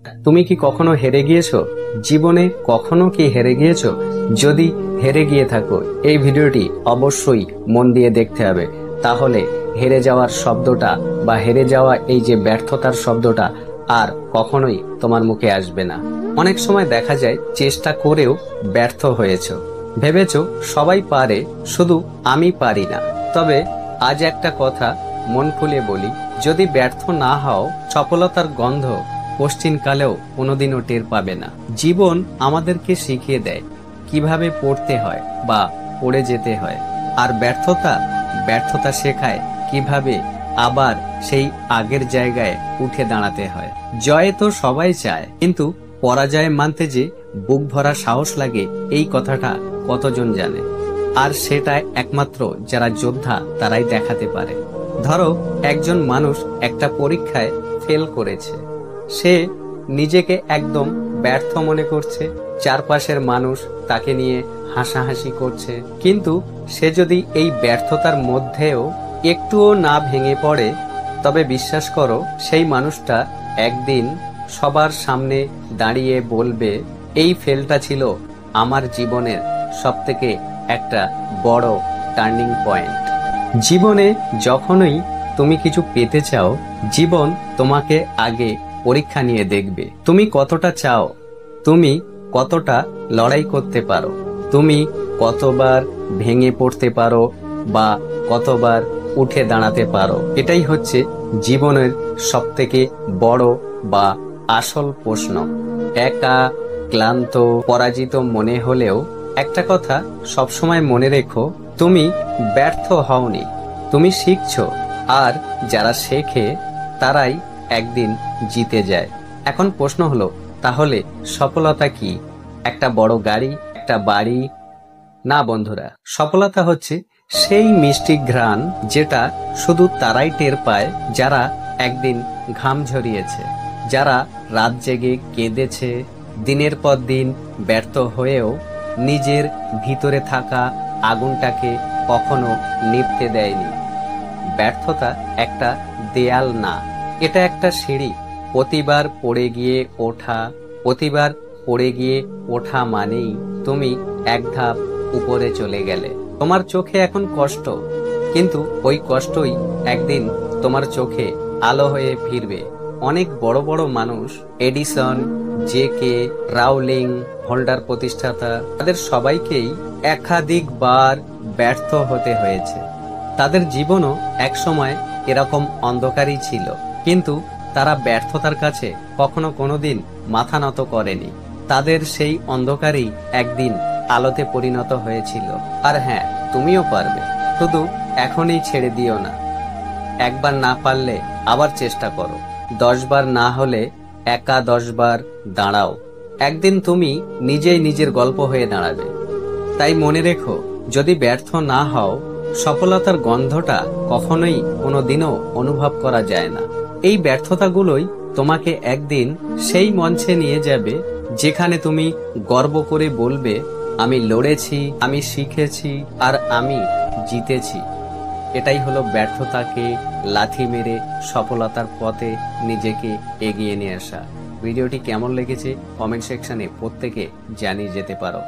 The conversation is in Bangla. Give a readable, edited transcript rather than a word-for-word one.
তুমি কি কখনো হেরে গিয়েছো? জীবনে কখনো কি হেরে গিয়েছো? যদি হেরে গিয়ে থাকো, এই ভিডিওটি অবশ্যই মন দিয়ে দেখতে হবে। তাহলে হেরে যাওয়ার শব্দটা বা হেরে যাওয়া এই যে ব্যর্থতার শব্দটা আর কখনোই তোমার মুখে আসবে না। অনেক সময় দেখা যায় চেষ্টা করেও ব্যর্থ হয়েছো, ভেবেছো সবাই পারে, শুধু আমি পারি না। তবে আজ একটা কথা মন খুলে বলি, যদি ব্যর্থ না হও, সফলতার গন্ধ পশ্চিমকালেও কোনোদিনও টের পাবে না। জীবন আমাদেরকে শিখিয়ে দেয় কিভাবে পড়তে হয় বা পড়ে যেতে হয়, আর ব্যর্থতা শেখায় কিভাবে আবার সেই আগের জায়গায় উঠে দাঁড়াতে হয়। জয় তো সবাই চায়, কিন্তু পরাজয় মানতে যে বুক ভরা সাহস লাগে, এই কথাটা কতজন জানে? আর সেটা একমাত্র যারা যোদ্ধা তারাই দেখাতে পারে। ধরো, একজন মানুষ একটা পরীক্ষায় ফেল করেছে। সে নিজেকে একদম ব্যর্থ মনে করছে, চারপাশের মানুষ তাকে নিয়ে হাসাহাসি করছে। কিন্তু সে যদি এই ব্যর্থতার মধ্যেও একটুও না ভেঙে পড়ে, তবে বিশ্বাস করো, সেই মানুষটা একদিন সবার সামনে দাঁড়িয়ে বলবে, এই ফেলটা ছিল আমার জীবনের সবথেকে একটা বড় টার্নিং পয়েন্ট। জীবনে যখনই তুমি কিছু পেতে চাও, জীবন তোমাকে আগে পরীক্ষা নিয়ে দেখবে। তুমি কতটা চাও, তুমি কতটা লড়াই করতে পারো, তুমি কতবার ভেঙে পড়তে পারো বা কতবার উঠে দাঁড়াতে পারো। এটাই হচ্ছে জীবনের সবথেকে বড় বা আসল প্রশ্ন। একা, ক্লান্ত, পরাজিত মনে হলেও একটা কথা সবসময় মনে রেখো, তুমি ব্যর্থ হওনি, তুমি শিখছো। আর যারা শেখে তারাই একদিন জিতে যায়। এখন প্রশ্ন হলো, তাহলে সফলতা কি? একটা বড় গাড়ি, একটা বাড়ি? না বন্ধুরা, সফলতা হচ্ছে সেই মিষ্টি ঘ্রাণ যেটা শুধু তারাই টের পায় যারা একদিন ঘাম ঝরিয়েছে, যারা রাত জেগে কেঁদেছে, দিনের পর দিন ব্যর্থ হয়েও নিজের ভিতরে থাকা আগুনটাকে কখনো নিভতে দেয়নি। ব্যর্থতা একটা দেয়াল না, এটা একটা সিঁড়ি। প্রতিবার পড়ে গিয়ে ওঠা মানেই তুমি এক ধাপ উপরে চলে গেলে। তোমার চোখে এখন কষ্ট, কিন্তু ওই কষ্টই একদিন তোমার চোখে আলো হয়ে ফিরবে। অনেক বড় বড় মানুষ, এডিসন, জে.কে. রাউলিং, হোল্ডার প্রতিষ্ঠাতা, তাদের সবাইকেই একাধিকবার ব্যর্থ হতে হয়েছে। তাদের জীবনও একসময় এরকম অন্ধকারই ছিল, কিন্তু তারা ব্যর্থতার কাছে কখনো কোনোদিন মাথা নত করেনি। তাদের সেই অন্ধকারই একদিন আলোতে পরিণত হয়েছিল। আর হ্যাঁ, তুমিও পারবে, শুধু এখনই ছেড়ে দিও না। একবার না পারলে আবার চেষ্টা করো, 10 বার না হলে একা 10 বার দাঁড়াও। একদিন তুমি নিজেই নিজের গল্প হয়ে দাঁড়াবে। তাই মনে রেখো, যদি ব্যর্থ না হও, সফলতার গন্ধটা কখনোই কোনোদিনও অনুভব করা যায় না। এই ব্যর্থতাগুলোই তোমাকে একদিন সেই মঞ্চে নিয়ে যাবে যেখানে তুমি গর্ব করে বলবে, আমি লড়েছি, আমি শিখেছি, আর আমি জিতেছি। এটাই হলো ব্যর্থতাকে লাথি মেরে সফলতার পথে নিজেকে এগিয়ে নিয়ে আসা। ভিডিওটি কেমন লেগেছে কমেন্ট সেকশনে প্রত্যেকে জানিয়ে যেতে পারো।